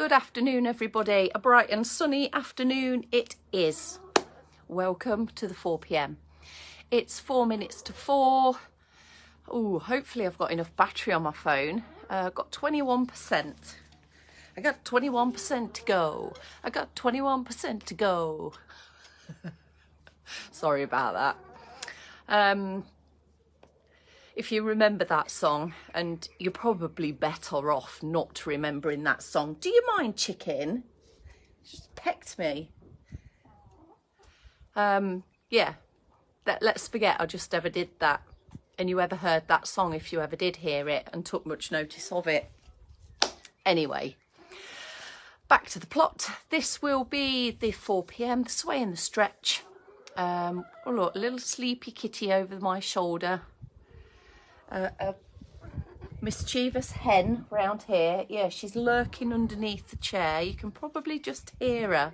Good afternoon, everybody. A bright and sunny afternoon it is. Welcome to the 4 p.m. It's 4 minutes to 4. Oh, hopefully I've got enough battery on my phone. I've got 21%. I got 21% to go. I got 21% to go. Sorry about that. If you remember that song, and you're probably better off not remembering that song. Do you mind, chicken? Just pecked me. Yeah, let's forget I just ever did that. And you ever heard that song, if you ever did hear it and took much notice of it. Anyway, back to the plot. This will be the 4 p.m, the sway and the stretch. Oh look, a little sleepy kitty over my shoulder. A mischievous hen round here. Yeah, she's lurking underneath the chair. You can probably just hear her.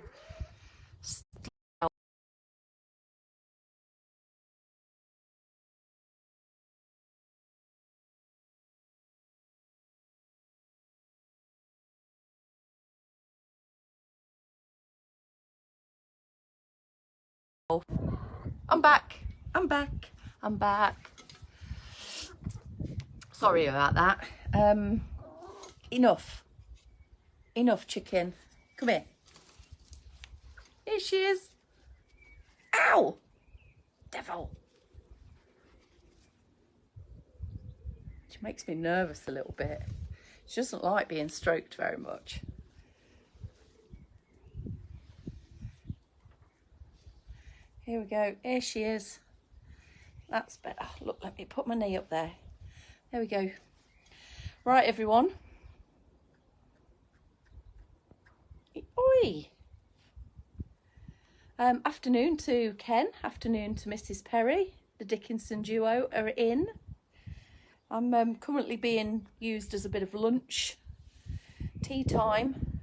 I'm back. I'm back. I'm back. Sorry about that. Enough. Enough, chicken. Come here. Here she is. Ow! Devil. She makes me nervous a little bit. She doesn't like being stroked very much. Here we go. Here she is. That's better. Look, let me put my knee up there. There we go. Right, everyone. Oi! Afternoon to Ken. Afternoon to Mrs. Perry. The Dickinson duo are in. I'm currently being used as a bit of lunch. Tea time.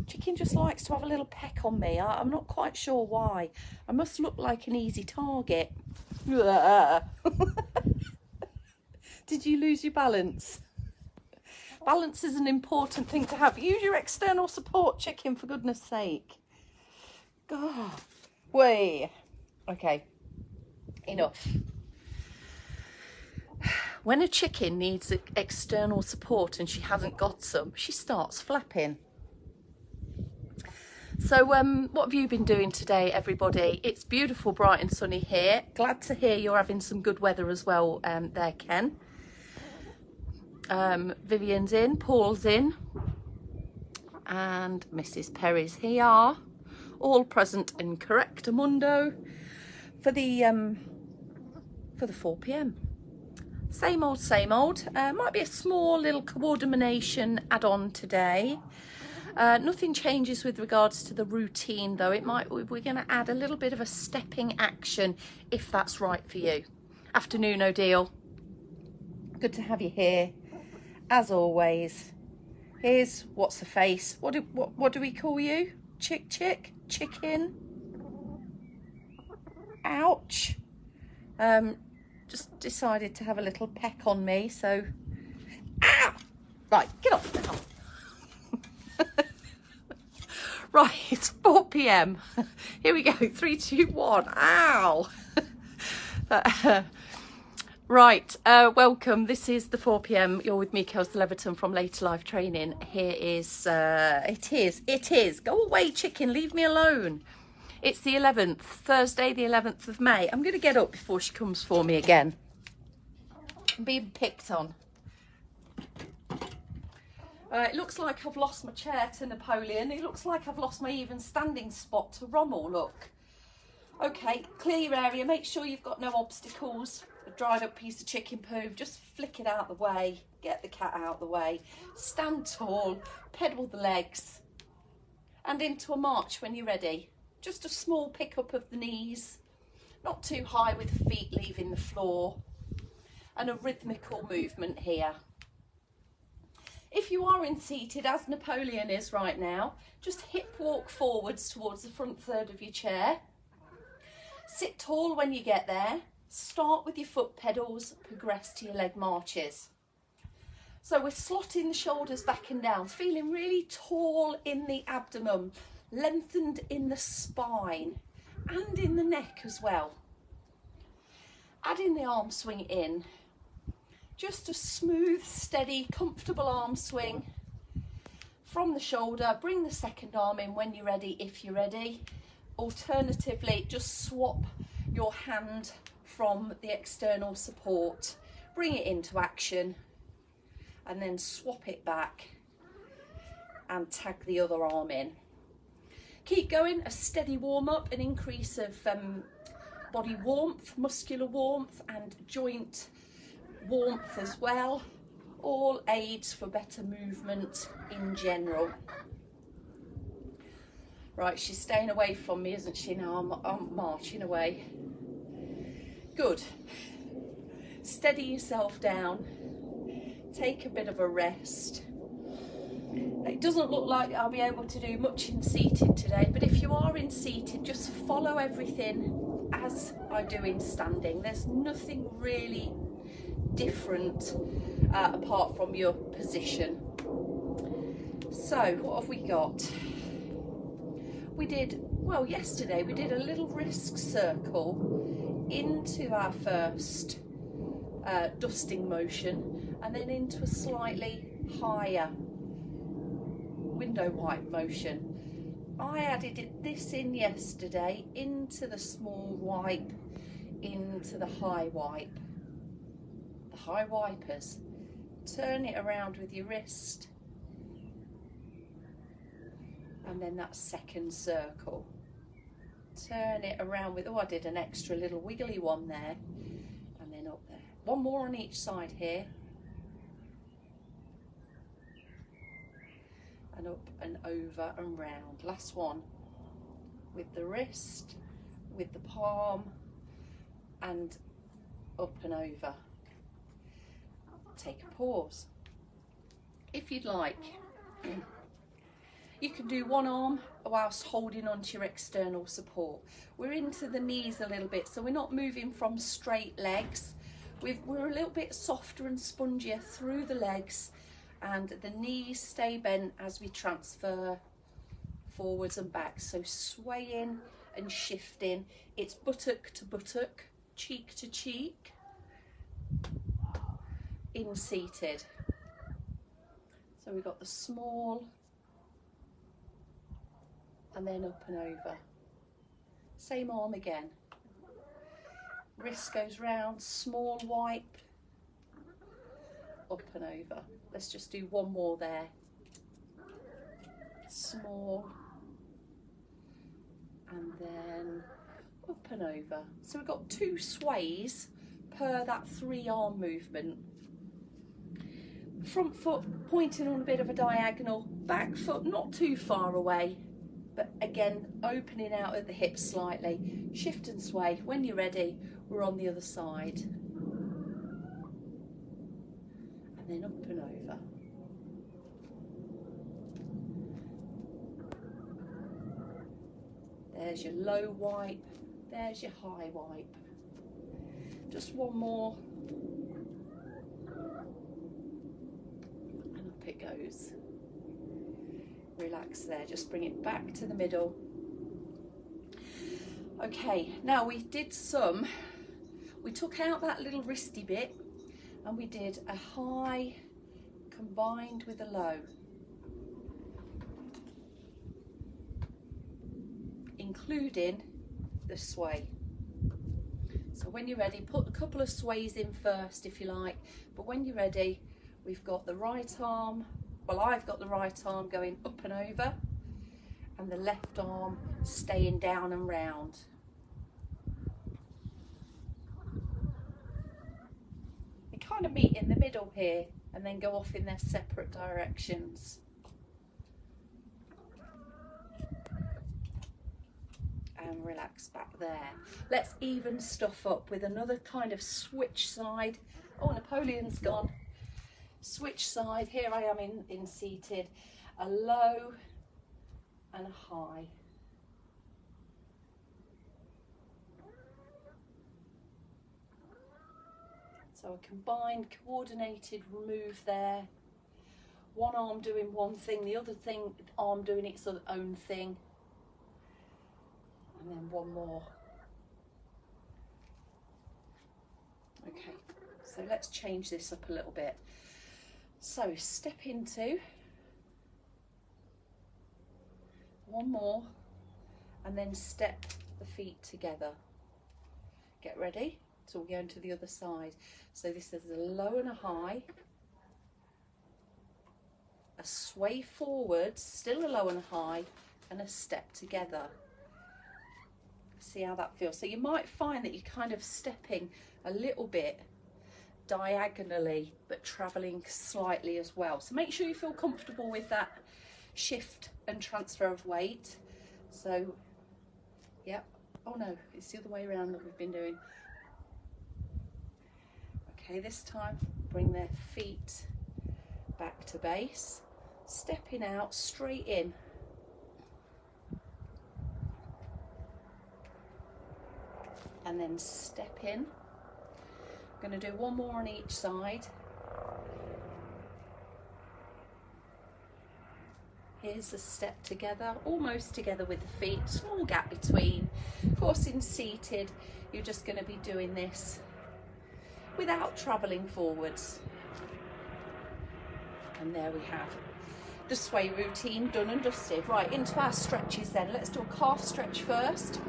Chicken just likes to have a little peck on me. I'm not quite sure why. I must look like an easy target. Did you lose your balance? Balance is an important thing to have. Use your external support, chicken, for goodness sake. God. Way. Okay. Enough. When a chicken needs external support and she hasn't got some, she starts flapping. So what have you been doing today, everybody? It's beautiful, bright and sunny here. Glad to hear you're having some good weather as well there, Ken. Vivian's in, Paul's in, and Mrs. Perry's here. All present and correctamundo for the 4 p.m. Same old, same old. Might be a small little coordination add-on today. Nothing changes with regards to the routine though. We're going to add a little bit of a stepping action if that's right for you. Afternoon, Odile. Good to have you here as always. Here's what's the face. What do we call you? Chicken. Ouch. Just decided to have a little peck on me, so ah! Right, get off now. Right, it's 4 p.m. Here we go. 3, 2, 1. Ow. Right, welcome. This is the 4 p.m. You're with me, Kelsey Leverton from Later Life Training. Here is, it is. Go away, chicken. Leave me alone. It's the 11th, Thursday, the 11th of May. I'm going to get up before she comes for me again. I'm being picked on. It looks like I've lost my chair to Napoleon. It looks like I've lost my even standing spot to Rommel, look. Okay, clear your area. Make sure you've got no obstacles. A dried up piece of chicken poo. Just flick it out the way. Get the cat out the way. Stand tall. Pedal the legs. And into a march when you're ready. Just a small pick up of the knees. Not too high with the feet leaving the floor. And a rhythmical movement here. If you are in seated, as Napoleon is right now, just hip walk forwards towards the front third of your chair. Sit tall when you get there. Start with your foot pedals, progress to your leg marches. So we're slotting the shoulders back and down, feeling really tall in the abdomen, lengthened in the spine and in the neck as well. Adding the arm swing in, just a smooth, steady, comfortable arm swing from the shoulder. Bring the second arm in when you're ready, if you're ready. Alternatively, just swap your hand from the external support, bring it into action, and then swap it back and tag the other arm in. Keep going, a steady warm up, an increase of body warmth, muscular warmth and joint warmth as well. All aids for better movement in general. Right, she's staying away from me, isn't she? Now I'm marching away. Good. Steady yourself down. Take a bit of a rest. It doesn't look like I'll be able to do much in seated today, but if you are in seated, just follow everything as I do in standing. There's nothing really different apart from your position. So what have we got? We did, well, yesterday we did a little wrist circle into our first dusting motion, and then into a slightly higher window wipe motion. I added this in yesterday, into the small wipe, into the high wipe. The high wipers. Turn it around with your wrist, and then that second circle. Turn it around with, oh, I did an extra little wiggly one there, and then up there. One more on each side here. And up and over and round. Last one. With the wrist, with the palm, and up and over. Take a pause. If you'd like, you can do one arm whilst holding onto your external support. We're into the knees a little bit, so we're not moving from straight legs. We're a little bit softer and spongier through the legs, and the knees stay bent as we transfer forwards and back. So swaying and shifting. It's buttock to buttock, cheek to cheek, in seated. So we've got the small, and then up and over. Same arm again. Wrist goes round, small wipe, up and over. Let's just do one more there. Small, and then up and over. So we've got 2 sways per that 3 arm movement. Front foot pointing on a bit of a diagonal, back foot not too far away, but again opening out at the hips slightly. Shift and sway. When you're ready, we're on the other side. And then up and over. There's your low wipe, there's your high wipe. Just one more. And up it goes. Relax there, just bring it back to the middle. Okay, now we took out that little wristy bit, and we did a high combined with a low. Including the sway. So when you're ready, put a couple of sways in first if you like, but when you're ready, we've got the right arm, well, I've got the right arm going up and over, and the left arm staying down and round. They kind of meet in the middle here and then go off in their separate directions. And relax back there. Let's even stuff up with another kind of switch side. Oh, Napoleon's gone. Switch side. Here I am in seated. A low and a high. So a combined, coordinated move there one arm doing one thing, the other arm doing its own thing, and then one more. Okay, so let's change this up a little bit. So step into one more, and then step the feet together. Get ready. So we're going to the other side. So this is a low and a high, a sway forwards, still a low and a high, and a step together. See how that feels. So you might find that you're kind of stepping a little bit diagonally, but traveling slightly as well. So make sure you feel comfortable with that shift and transfer of weight. So, yep. Oh no, it's the other way around that we've been doing. Okay, this time bring their feet back to base, stepping out straight in. And then step in. I'm going to do one more on each side. Here's the step together, almost together with the feet, small gap between. Of course, in seated, you're just going to be doing this without travelling forwards. And there we have the sway routine done and dusted. Right, into our stretches then. Let's do a calf stretch first.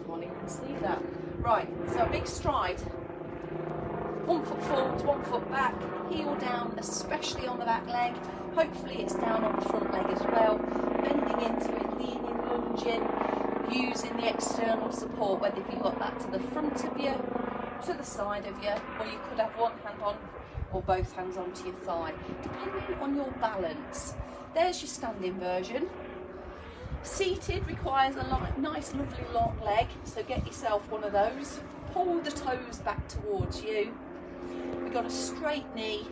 Can't even see that. Right, so a big stride. 1 foot forwards, 1 foot back, heel down, especially on the back leg. Hopefully it's down on the front leg as well. Bending into it, leaning, lunging, using the external support, whether you've got that to the front of you, to the side of you, or you could have one hand on or both hands onto your thigh, depending on your balance. There's your standing version. Seated requires a nice, lovely long leg, so get yourself one of those. Pull the toes back towards you. We've got a straight knee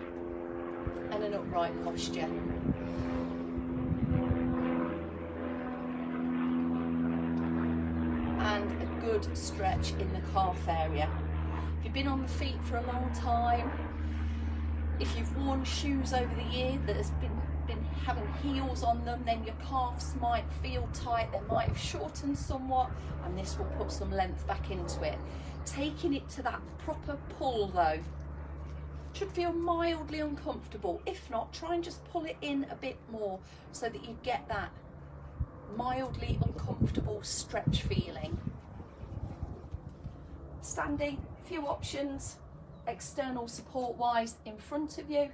and an upright posture. And a good stretch in the calf area. If you've been on the feet for a long time, if you've worn shoes over the year that has been having heels on them, then your calves might feel tight, they might have shortened somewhat, and this will put some length back into it. Taking it to that proper pull though, should feel mildly uncomfortable. If not, try and just pull it in a bit more so that you get that mildly uncomfortable stretch feeling. Standing, few options, external support wise in front of you,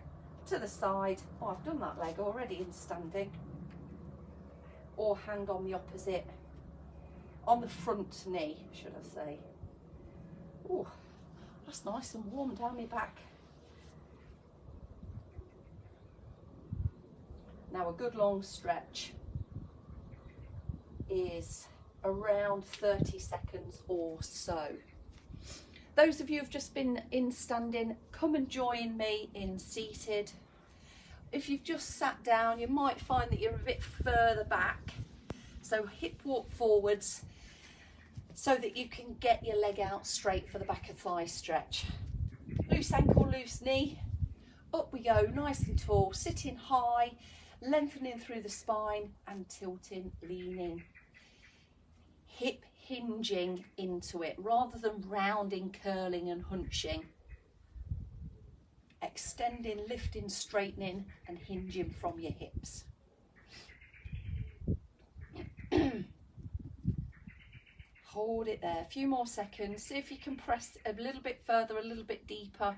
to the side. Oh, I've done that leg already in standing. Or hand on the opposite, on the front knee, should I say. Oh, that's nice and warm down my back. Now a good long stretch is around 30 seconds or so. Those of you who've just been in standing, come and join me in seated. If you've just sat down, you might find that you're a bit further back. So hip walk forwards so that you can get your leg out straight for the back of thigh stretch. Loose ankle, loose knee. Up we go, nice and tall, sitting high, lengthening through the spine and tilting, leaning. Hip hinging into it rather than rounding, curling and hunching. Extending, lifting, straightening and hinging from your hips. Hold it there, a few more seconds. See if you can press a little bit further, a little bit deeper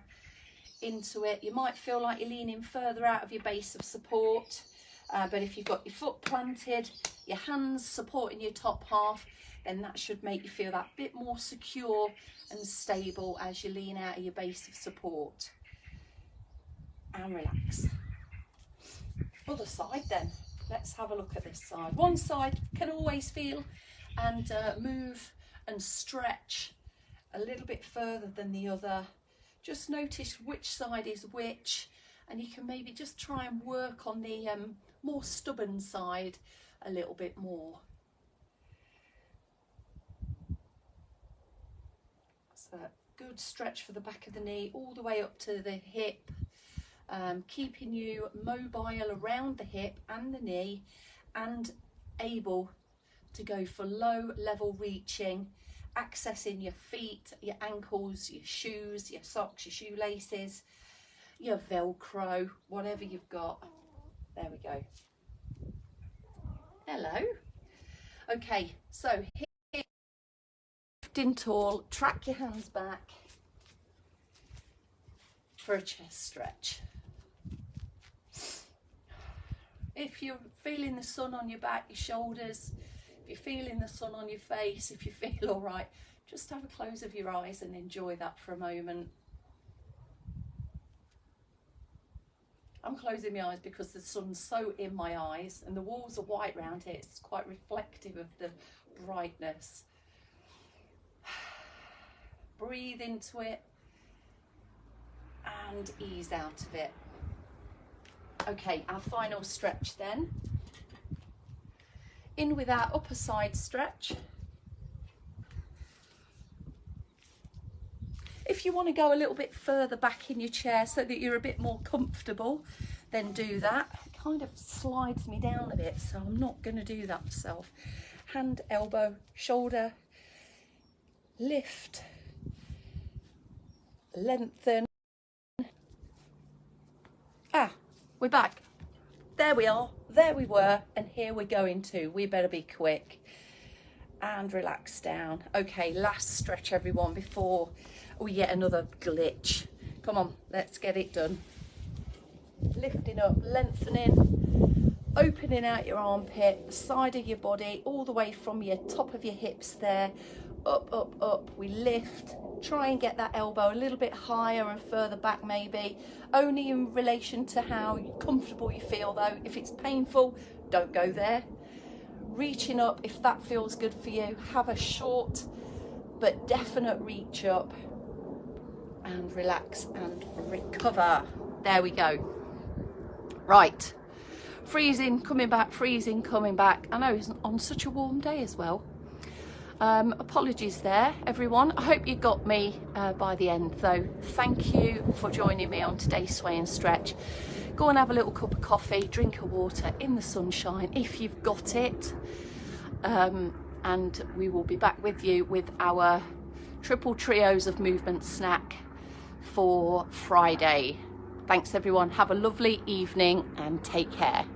into it. You might feel like you're leaning further out of your base of support, but if you've got your foot planted, your hands supporting your top half, then that should make you feel that bit more secure and stable as you lean out of your base of support. And relax. Other side then. Let's have a look at this side. One side can always feel and move and stretch a little bit further than the other. Just notice which side is which, and you can maybe just try and work on the more stubborn side a little bit more. So good stretch for the back of the knee all the way up to the hip, keeping you mobile around the hip and the knee and able to go for low level reaching, accessing your feet, your ankles, your shoes, your socks, your shoelaces, your Velcro, whatever you've got. There we go. Hello. Okay, so here, lifting tall, track your hands back for a chest stretch. If you're feeling the sun on your back, your shoulders, if you're feeling the sun on your face, if you feel all right, just have a close of your eyes and enjoy that for a moment. I'm closing my eyes because the sun's so in my eyes and the walls are white round here. It's quite reflective of the brightness. Breathe into it and ease out of it. Okay, our final stretch then. In with our upper side stretch. If you want to go a little bit further back in your chair so that you're a bit more comfortable, then do that. It kind of slides me down a bit, so I'm not going to do that myself. Hand, elbow, shoulder, lift, lengthen. We're back. There we are, there we were, and here we're going to. We better be quick and relax down. Okay, last stretch everyone before we get another glitch. Come on, let's get it done. Lifting up, lengthening, opening out your armpit, the side of your body, all the way from your top of your hips there, up, up, up. We lift, try and get that elbow a little bit higher and further back maybe, only in relation to how comfortable you feel though. If it's painful, don't go there. Reaching up, if that feels good for you, have a short but definite reach up and relax and recover. There we go. Right, freezing, coming back, freezing, coming back. I know it's on such a warm day as well. Apologies there, everyone. I hope you got me by the end though. Thank you for joining me on today's Sway and Stretch. Go and have a little cup of coffee, drink of water in the sunshine if you've got it. And we will be back with you with our triple trios of movement snack for Friday. Thanks everyone. Have a lovely evening and take care.